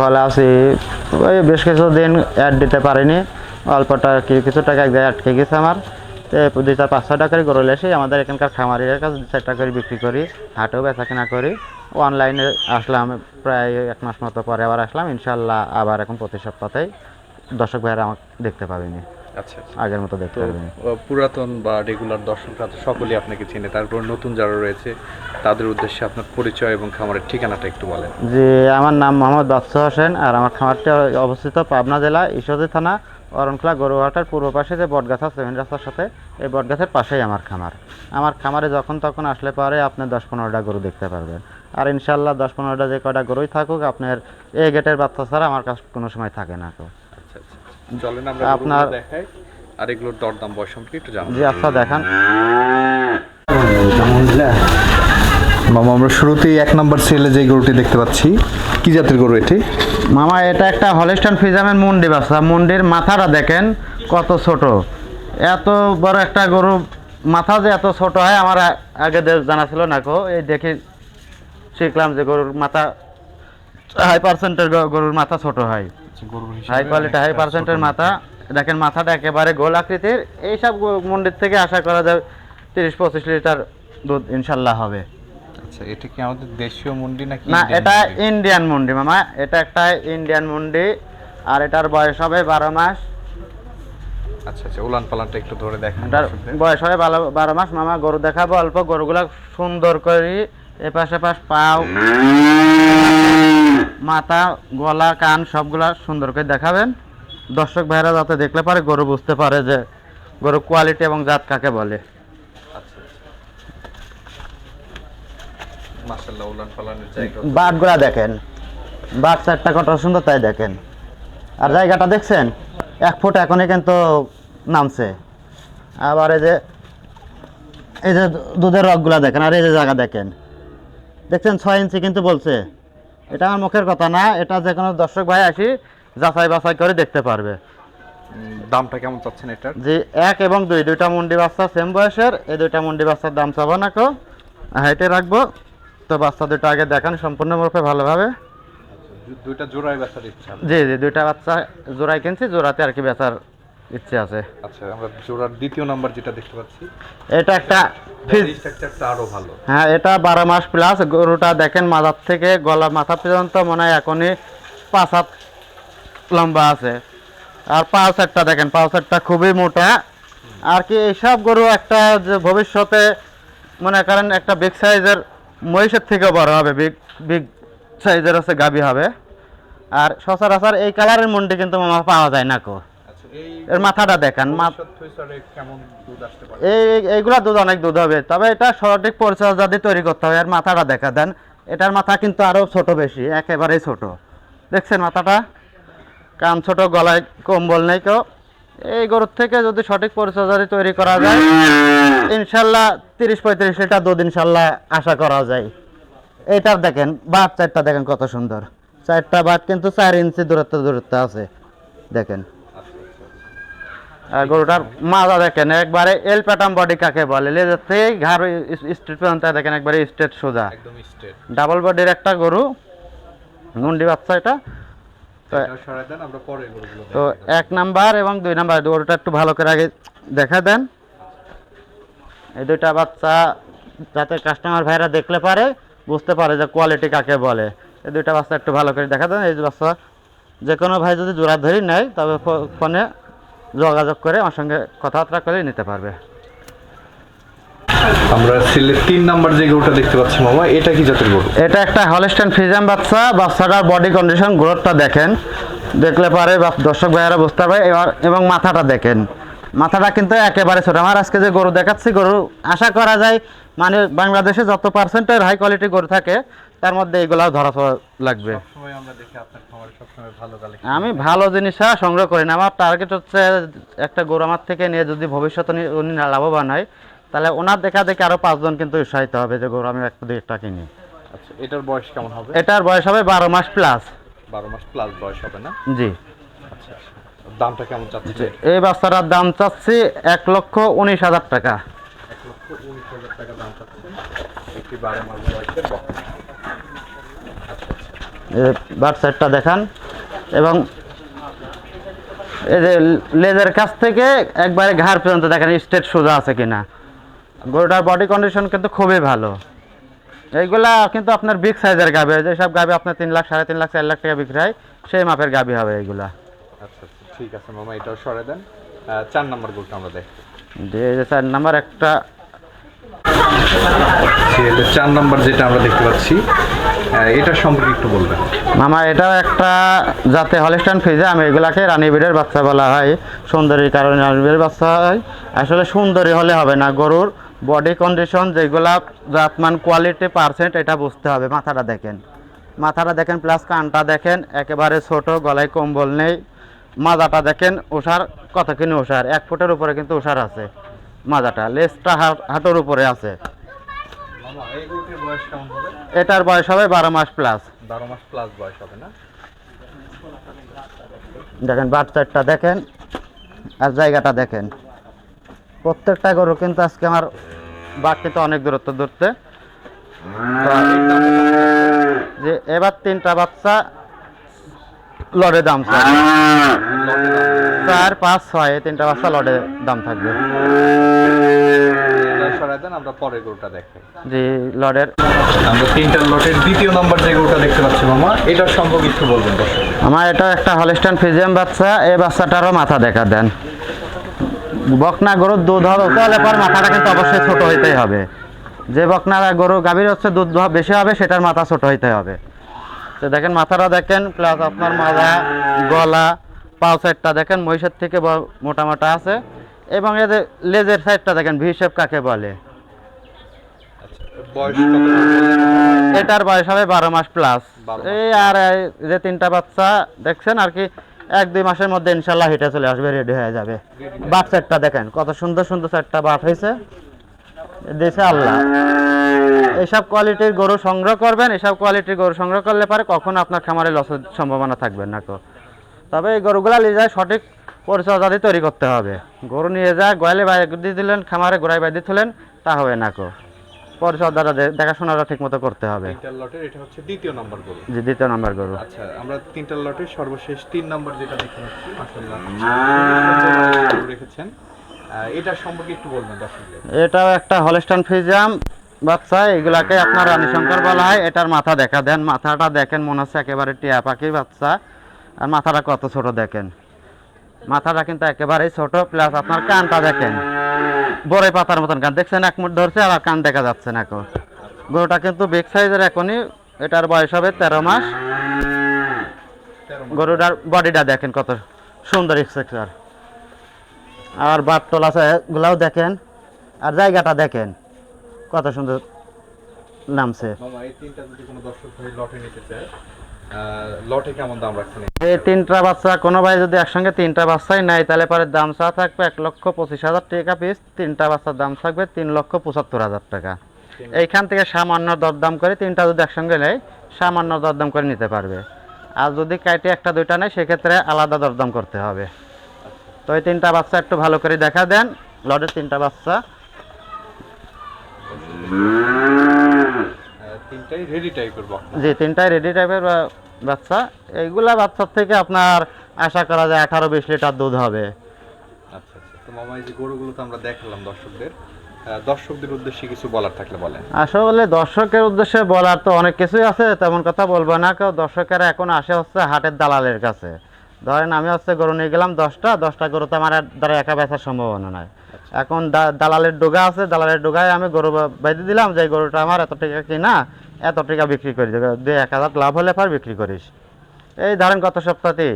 ভালো আছি। ওই বেশ কিছুদিন অ্যাড দিতে পারিনি, অল্পটা কিছু টাকা এক জায়গায় আটকে গেছে আমার। তো 2-4-5-6 টাকার গরু এসে আমাদের এখানকার খামারিদের কাছে 2-4 টাকা করে বিক্রি করি, হাটেও বেচা কেনা করি। অনলাইনে আসলাম প্রায় 1 মাস মতো পরে, আবার আসলাম ইনশাল্লাহ। আবার এখন প্রতি সপ্তাহেই দর্শক ভাইয়েরা আমাকে দেখতে পাবেনি, আচ্ছা আচ্ছা। আগের মতো দেখতে তো পারবেনি। পুরাতন বা রেগুলার দর্শকরা তো সকলেই আপনাকে চিনে, তারপর নতুন যারা রয়েছে তাদের উদ্দেশ্যে আপনার পরিচয় এবং খামারের ঠিকানাটা একটু বলেন। যে আমার নাম মোহাম্মদ বাদশাহ হোসেন, আর আমার খামারটি অবস্থিত পাবনা জেলা ঈশ্বরদী থানা অরণখোলা গরুহাটার পূর্ব পাশে যে বটগাছ আছে মেন রাস্তার সাথে, এই বটগাছের পাশেই আমার খামার। আমার খামারে যখন তখন আসলে পরে আপনি 10-15টা গরু দেখতে পারবেন। আর ইনশাল্লাহ 10-15টা যে কয়টা গরুই থাকুক, আপনার এই গেটের বাচ্চা ছাড়া আমার কাছে কোনো সময় থাকে না। তো আচ্ছা আচ্ছা, চলেন আমরা আপনার গরুগুলো দেখাই আর এগুলোর দরদাম বয়স সম্পর্কে একটু জানাবো। জি আচ্ছা দেখান। মামা, আমরা শুরুতেই 1 নম্বর সেলে যে গরুটি দেখতে পাচ্ছি, কি জাতের গরু এটি? মামা এটা একটা হলিস্টাইন ফ্রিজিয়ানের মুন্ডি বাচ্চা। মুন্ডির মাথাটা দেখেন কত ছোট। এত বড় একটা গরু মাথা যে এত ছোট হয় আমার আগে জানা ছিল না। এই দেখে শিখলাম যে গরুর মাথা হাই পার্সেন্টের, গরুর মাথা ছোট হয়, হাই কোয়ালিটি হাই পার্সেন্টের মাথা। দেখেন মাথাটা একেবারে গোল আকৃতির। এইসব মন্ডির থেকে আশা করা যায় 30-25 লিটার দুধ ইনশাল্লাহ হবে। আচ্ছা, এটা কি আমাদের দেশীয় মুন্ডি নাকি? না, এটা ইন্ডিয়ান মুন্ডি মামা, এটা একটা ইন্ডিয়ান মুন্ডি। আর এটার বয়স হবে 12 মাস। আচ্ছা আচ্ছা, উলান পালানটা একটু ধরে দেখেন। এটার বয়স হবে 12 মাস মামা। গরু দেখাবো অল্প, গরুগুলা সুন্দর করে এপাশ এপাশ পাও, মাথা, গলা, কান সবগুলা সুন্দর করে দেখাবেন। দর্শক ভাইরা যাতে দেখলে পারে গরু বুঝতে পারে যে গরু কোয়ালিটি এবং জাত কাকে বলে। আচ্ছা আচ্ছা, মাশাআল্লাহ, উলান পালানের জায়গা। বাটগুলা দেখেন, বাট 4টা কত সুন্দর তাই দেখেন। আর জায়গাটা দেখছেন 1 ফুট এখনই কিন্তু নামছে। আবার এই যে দুধের রগগুলা দেখেন, আর এই যে জায়গা দেখেন, দেখছেন 6 ইঞ্চি কিন্তু বলছে। এটা আমার মুখের কথা না, এটা যে কোনো দর্শক ভাই আসি যাচাই বাছাই করে দেখতে পারবে। দামটা কেমন চাচ্ছেন এটার? যে 1 এবং 2 দুইটা মুন্ডি বাচ্চা সেম বয়সের, এই দুইটা মুন্ডি বাচ্চার দাম চাবো না কেউ, হাইটে রাখবো। তো বাচ্চা দুটো আগে দেখান সম্পূর্ণরূপে ভালোভাবে। দুইটা জোড়ায় বেচার ইচ্ছা? জি জি, দুইটা বাচ্চা জোড়াই কিনছি, জোড়াতে আর কি বেচার ইচ্ছে আছে। আচ্ছা, আমরা জোড়ার দ্বিতীয় নাম্বার যেটা দেখতে পাচ্ছি, এটা একটা স্ট্রাকচারটা আরো ভালো। হ্যাঁ, এটা 12 মাস প্লাস। গরুটা দেখেন মাথার থেকে গলা মাথা পর্যন্ত মনে হয় এখনই 5 হাত লম্বা আছে। আর পালসারটা দেখেন, পালসারটা খুবই মোটা। আর কি এইসব গরু একটা যে ভবিষ্যতে মনে করেন একটা বিগ সাইজের মহিষের থেকেও বড় হবে, বিগ বিগ সাইজের হচ্ছে গাভী হবে। আর সচরাচর এই কালারের মুন্ডি কিন্তু মামা পাওয়া যায় না কো। আচ্ছা, এর মাথাটা দেখান, কেমন দুধ আসতে পারে? এইগুলা দুধ অনেক দুধ হবে, তবে এটা সঠিক পরিচর্যা দিয়ে তৈরি করতে হবে। আর মাথাটা দেখা দেন, এটার মাথা কিন্তু আরো ছোট, বেশি একেবারেই ছোট। দেখছেন মাথাটা, কান ছোট, গলায় কম্বল নেই কেউ। এই গরুর থেকে যদি সঠিক পরিচর্যা দিয়ে তৈরি করা যায় ইনশাল্লাহ 30-35 লিটার দুধ ইনশাল্লাহ আশা করা যায়। এইটার দেখেন বাট 4টা দেখেন কত সুন্দর। 4টা বাট কিন্তু 4 ইঞ্চি দূরত্ব আছে দেখেন। আর গরুটার মাজা দেখেন একবারে এল প্যাটার্ন বডি কাকে বলে, লেজের থেকে ঘাড় স্ট্রেট পর্যন্ত দেখেন একবারে স্ট্রেট সোজা, একদম স্ট্রেট ডাবল বডির একটা গরু, মুন্ডি বাচ্চা এটা। তো 1 নাম্বার এবং 2 নাম্বার গরুটা একটু ভালো করে আগে দেখা দেন। এই দুইটা বাচ্চা যাতে কাস্টমার ভাইরা দেখলে পারে বুঝতে পারে যে কোয়ালিটি কাকে বলে। এই দুইটা বাচ্চা একটু ভালো করে দেখা দেন। এই বাচ্চা যে কোনো ভাই যদি জোড়া ধরি নেয় তবে ফোনে যোগাযোগ করে আমার সঙ্গে কথাবার্তা করে নিতে পারবে। আমরা সিলেট 3 নাম্বার যে গরুটা দেখতে পাচ্ছি মামা, এটা কি জাতের গরু? এটা একটা হলিস্টাইন ফ্রিজিয়ান বাচ্চা। বাচ্চাটার বডি কন্ডিশন, গ্রোথটা দেখেন, দেখলে পারে দর্শক ভাইয়ারা বুঝতে পারবে। এবং মাথাটা দেখেন, মাথাটা কিন্তু একেবারে ছোট। আমার আজকে যে গরু দেখাচ্ছি, গরু আশা করা যায় মানে বাংলাদেশে যত পার্সেন্টের হাই কোয়ালিটি গরু থাকে তার মধ্যে এগুলাও ধরা লাগবে। আমি ভালো জিনিস সংগ্রহ করি না। আমার টার্গেট হচ্ছে একটা গরু আমার থেকে নিয়ে যদি ভবিষ্যতে উনি লাভবান হয়, তাহলে ওনার দেখা দেখে আরো 5 জন কিন্তু উৎসাহিত হবে যে গরু আমি একটা 2টা কিনি। আচ্ছা, এটার বয়স কেমন হবে? এটার বয়স হবে 12 মাস প্লাস। 12 মাস প্লাস বয়স হবে না? জি। আচ্ছা, দামটা কেমন চাচ্ছেন? এই বাচ্চাটার দাম চাচ্ছি 1,19,000 টাকা। 1,19,000 টাকা দাম চাচ্ছেন একটি 12 মাস বয়সের বকনা। আচ্ছা, বাট সাইডটা দেখান, এবং এই যে লেজের কাছ থেকে একবারে ঘাড় পর্যন্ত দেখেন স্ট্রেট সোজা আছে কিনা। গরুটার বডি কন্ডিশন কিন্তু খুবই ভালো। এইগুলা কিন্তু আপনার বিগ সাইজের গাভী, যেসব গাভী আপনার 3 লাখ, 3.5 লাখ, 4 লাখ টাকা বিক্রি হয়, সেই মাপের গাভী হবে এইগুলা। আচ্ছা আচ্ছা, ঠিক আছে মামা, এটাও সরে দেন। 4 নম্বর গরুটা আমরা দেখি। এই যে 4 নাম্বার একটা, এটা 4 নম্বর যেটা আমরা দেখতে পাচ্ছি, এটা সম্পর্কে একটু বলবেন। মামা এটাও একটা যাতে হলিস্টাইন ফ্রিজিয়ান, এগুলাকে রানী বিড়ের বাচ্চা বলা হয়। সুন্দরীর কারণে রানী বিড়ের বাচ্চা হয়। আসলে সুন্দরী হলে হবে না, গরুর বডি কন্ডিশন যেগুলা জাতমান কোয়ালিটি পার্সেন্ট এটা বুঝতে হবে। মাথাটা দেখেন প্লাস কানটা দেখেন, একেবারে ছোট, গলায় কম্বল নেই। মাজাটা দেখেন ওষার কতখানি ওষার, 1 ফুটের উপরে কিন্তু ওষার আছে মাজাটা। লেজটা হাঁটুর উপরে আছে। মামা এই গরুটির বয়স কেমন হবে? এটার বয়স হবে 12 মাস প্লাস। 12 মাস প্লাস বয়স হবে না? দেখেন বাট সাইডটা দেখেন আর জায়গাটা দেখেন। প্রত্যেকটা গরু কিন্তু আজকে আমার বাট কিন্তু অনেক দূরত্ব ধরতে। যে এবার 3টা বাচ্চা লড়ে দাম 4, 5, 6, এই 3টা বাচ্চা লড়ে দাম থাকবে। সরাই দেন, আমরা পরের গরুটা দেখাই। জি লড়ের আমরা 3টা লটের 2য় নম্বর যে গরুটা দেখতে পাচ্ছি মামা, এটার সম্পর্কে একটু বলবেন দর্শক। আমার এটা একটা হলিস্টাইন ফ্রিজিয়ান বাচ্চা। এই বাচ্চাটারও মাথা দেখা দেন। বকনা গরুর দুধ হবে তাহলে পর মাথাটা কিন্তু অবশ্যই ছোট হইতেই হবে। যে বকনা গরু গাভীর হচ্ছে দুধ বেশি হবে, সেটার মাথা ছোট হইতে হবে। তো দেখেন মাথাটা দেখেন, প্লাস আপনার মাজা, গলা, পাও সাইডটা দেখেন মহিষের থেকে মোটা মোটা আছে, এবং এদের লেজের সাইডটা দেখেন ভি শেপ কাকে বলে। বয়স কত? এটার বয়স হবে 12 মাস প্লাস। 12 মাস। এই আর এই যে 3টা বাচ্চা দেখছেন আর কি, 1-2 মাসের মধ্যে ইনশাল্লাহ হিটে চলে আসবে, রেডি হয়ে যাবে। বাট সেটটা দেখেন কত সুন্দর সুন্দর 4টা বাট হয়েছে, দেশে আল্লাহ। এইসব কোয়ালিটির গরু সংগ্রহ করবেন, এসব কোয়ালিটির গরু সংগ্রহ করলে পারে কখনো আপনার খামারে লসের সম্ভাবনা থাকবে না। তবে এই গরুগুলা নিয়ে যায় সঠিক পরিচর্যা দিয়ে তৈরি করতে হবে। গরু নিয়ে যায় গোয়ালে বাইরে দিলেন, খামারে গোড়ায় বাইরে দিলেন, তা হবে না। পরিচর্যাটা দেখাশোনাটা ঠিক মতো করতে হবে। 3টা লটের এটা হচ্ছে 2য় নম্বর গরু। যে 2য় নাম্বার গরু। আচ্ছা, আমরা 3টা লটের সর্বশেষ 3 নম্বর যেটা দেখতে পাচ্ছি, মাশাআল্লাহ গরু রেখেছেন। এটা সম্পর্কে একটু বলবেন দর্শকদের। এটাও একটা হলিস্টাইন ফ্রিজিয়ান বাচ্চা, এগুলাকে আপনার রানী শঙ্কর বলা হয়। এটার মাথা দেখা দেন, মাথাটা দেখেন মনে হচ্ছে একেবারে টিয়া পাখি বাচ্চা। আর মাথাটা কত ছোট দেখেন, মাথাটা কিন্তু একেবারেই ছোট, প্লাস আপনার কানটা দেখেন বড়ই পাতার মতন কান দেখছেন, 1 মুঠ ধরছে আর কান দেখা যাচ্ছে না। গরুটা কিন্তু বিগ সাইজের এখনই। এটার বয়স হবে 13 মাস। গরুটার বডিটা দেখেন কত সুন্দর স্ট্রাকচার, আর বাটতলা গুলাও দেখেন, আর জায়গাটা দেখেন কত সুন্দর নামছে। মামা এই 3টা যদি কোনো দর্শক ভাই লটে নিতে চায়, লটে কেমন দাম রাখছেন? এই 3টা বাচ্চা কোনো ভাই যদি একসঙ্গে 3টা বাচ্চাই নেয়, তাহলে পরে দাম চা থাকবে 1,25,000 টাকা পিস। 3টা বাচ্চার দাম থাকবে 3,75,000 টাকা। এইখান থেকে সামান্য দরদাম করে 3টা যদি একসঙ্গে নেয়, সামান্য দরদাম করে নিতে পারবে। আর যদি কাইটে 1টা-2টা নেয়, সেক্ষেত্রে আলাদা দরদাম করতে হবে। তো এই 3টা বাচ্চা একটু ভালো করে দেখা দেন, লটের 3টা বাচ্চা। 3টাই রেডি টাইপের বকনা। জি 3টাই রেডি টাইপের বাচ্চা। এইগুলা বাচ্চার থেকে আপনার আশা করা যায় 18-20 লিটার দুধ হবে। আচ্ছা আচ্ছা, তো মামা এই যে গরুগুলো তো আমরা দেখালাম দর্শকদের উদ্দেশ্যে কিছু বলার থাকলে বলেন। আসলে দর্শকের উদ্দেশ্যে বলার তো অনেক কিছুই আছে, তেমন কথা বলবো না। কেউ দর্শকেরা এখন আসে হচ্ছে হাটের দালালের কাছে। ধরেন আমি হচ্ছে গরু নিয়ে গেলাম 10টা গরু তো আমার দ্বারা একা বেচার সম্ভাবনা নাই। এখন দালালের ডোগা আছে, দালালের ডোগায় আমি গরু বাইতে দিলাম যে গরুটা আমার এত টাকা কিনা, এত টাকা বিক্রি করি, 2-1,000 লাভ হলে পর বিক্রি করিস। এই ধরেন গত সপ্তাহে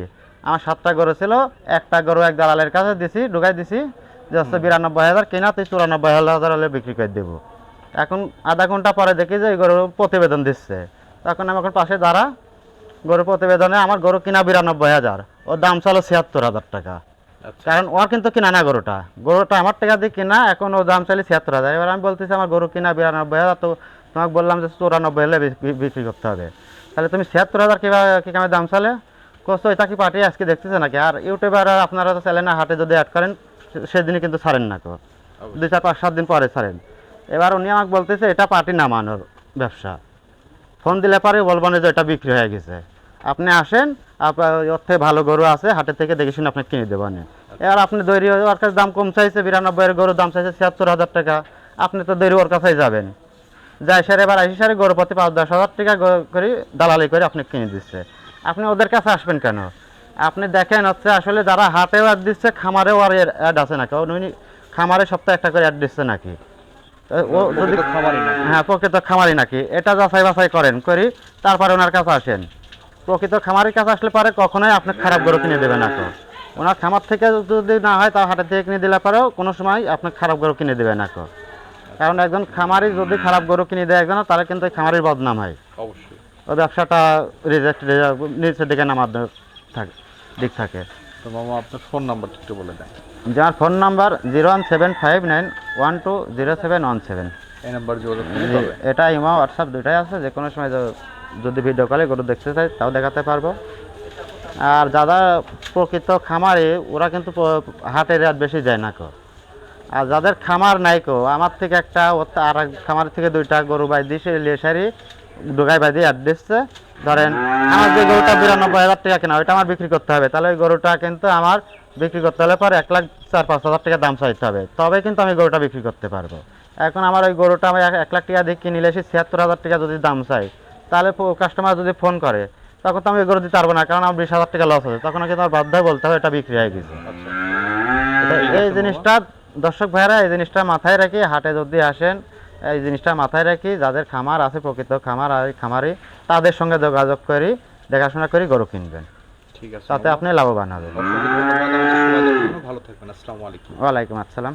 আমার 7টা গরু ছিল, একটা গরু এক দালালের কাছে দিছি, ঢুকাই দিছি যে হচ্ছে 92,000 কিনা, তুই 94,000 হলে বিক্রি করে দেবো। এখন আধা ঘন্টা পরে দেখি যে এই গরুর প্রতিবেদন দিচ্ছে, তখন আমি এখন পাশে দাঁড়া, গরুর প্রতিবেদনে আমার গরু কিনা 92,000, ওর দাম ছিল 76,000 টাকা। কারণ ওর কিন্তু কিনা না, গরুটা আমার টাকা দিয়ে কিনা, এখন ওর দাম চাইলে 76,000। এবার আমি বলতেছি আমার গরু কিনা 92,000, তো তোমাকে বললাম যে 94 হলে বিক্রি করতে হবে, তাহলে তুমি 76,000 কি কামে দাম চালে কোথাও এটা কি পার্টি আজকে দেখতেছে নাকি? আর ইউটিউবার আপনারা তো চ্যানেলে হাটে যদি অ্যাড করেন সেদিনই কিন্তু ছাড়েন না, 2-4-5-7 দিন পরে ছাড়েন। এবার উনি আমাকে বলতেছে এটা পার্টি নামানোর ব্যবসা। ফোন দিলে পরে বলবেন যে এটা বিক্রি হয়ে গেছে। আপনি আসেন, আপনার ওর থেকে ভালো গরু আছে হাটে থেকে দেখে শুনে আপনি কিনে দেবেন। এবার আপনি দৈরি ওর কাছে দাম কম চাইছে, 92 এর গরুর দাম চাইছে 76,000 টাকা, আপনি তো দৈরি ওর কাছেই যাবেন, যাই সারে এবার 80 সারে গরু প্রতি 5-10 হাজার টাকা করে দালালি করে আপনি কিনে দিচ্ছে। আপনি ওদের কাছে আসবেন কেন? আপনি দেখেন হচ্ছে আসলে যারা হাটেও অ্যাড দিচ্ছে, খামারেও আর অ্যাড আছে নাকি? উনি খামারে সপ্তাহে একটা করে অ্যাড দিচ্ছে নাকি? ও যদি প্রকৃত খামারি না। হ্যাঁ প্রকৃত খামারি নাকি এটা যাচাই বাছাই করেন করি, তারপরে ওনার কাছে আসেন। প্রকৃত খামারের কাছে আসলে পারে কখনোই আপনি খারাপ গরু কিনে দেবে না। তো ওনার খামার থেকে যদি না হয় তাও হাটের থেকে কিনে দিলে পরেও কোনো সময় আপনি খারাপ গরু কিনে দেবে না। কারণ একজন খামারি যদি খারাপ গরু কিনে দেয় একজন, তাহলে কিন্তু ওই খামারির বদনাম হয়, অবশ্যই। ওই ব্যবসাটা রিজেক্ট নিচের দিকে নামার দিক থাকে। তো মামা আপনার ফোন নাম্বারটা একটু বলে দেন। যার ফোন নাম্বার 01759120717। এই নাম্বার যোগাযোগ করলে পাবে। এটা ইমো হোয়াটসঅ্যাপ দুটাই আছে, যে কোনো সময় যদি ভিডিও কলে গরু দেখতে চাই তাও দেখাতে পারবো। আর যারা প্রকৃত খামারে ওরা কিন্তু হাটের রেট বেশি যায় না কো। আর যাদের খামার নাই কো, আমার থেকে একটা আর এক খামার থেকে 2টা গরু বাই দিয়েছে লেসারি ডোগাই বাই দিয়ে দিচ্ছে, ধরেন আমার যে গরুটা 92,000 টাকা কেনা ওইটা আমার বিক্রি করতে হবে, তাহলে ওই গরুটা কিন্তু আমার বিক্রি করতে হলে পরে 1,04,000-1,05,000 টাকা দাম চাইতে হবে, তবে কিন্তু আমি গরুটা বিক্রি করতে পারবো। এখন আমার ওই গরুটা আমি 1 লাখ টাকা দিয়ে কিনে এসে 76,000 টাকা যদি দাম চাই, তাহলে কাস্টমার যদি ফোন করে তখন তো আমি ওই গরু দিতে পারবো না, কারণ আমার 20,000 টাকা লস আছে, তখন কিন্তু আমার বাধ্য হয়ে বলতে হবে এটা বিক্রি হয়ে গেছে। এই জিনিসটা দর্শক ভাইরা এই জিনিসটা মাথায় রাখি, হাটে যদি আসেন এই জিনিসটা মাথায় রাখি, যাদের খামার আছে প্রকৃত খামার আর খামারি তাদের সঙ্গে যোগাযোগ করি, দেখাশোনা করি গরু কিনবেন, ঠিক আছে তাতে আপনি লাভবান হবেন। অসংখ্য ধন্যবাদ আমাদের সময় দেওয়ার জন্য। ভালো থাকবেন। আসসালামু আলাইকুম। ওয়ালাইকুম আসসালাম।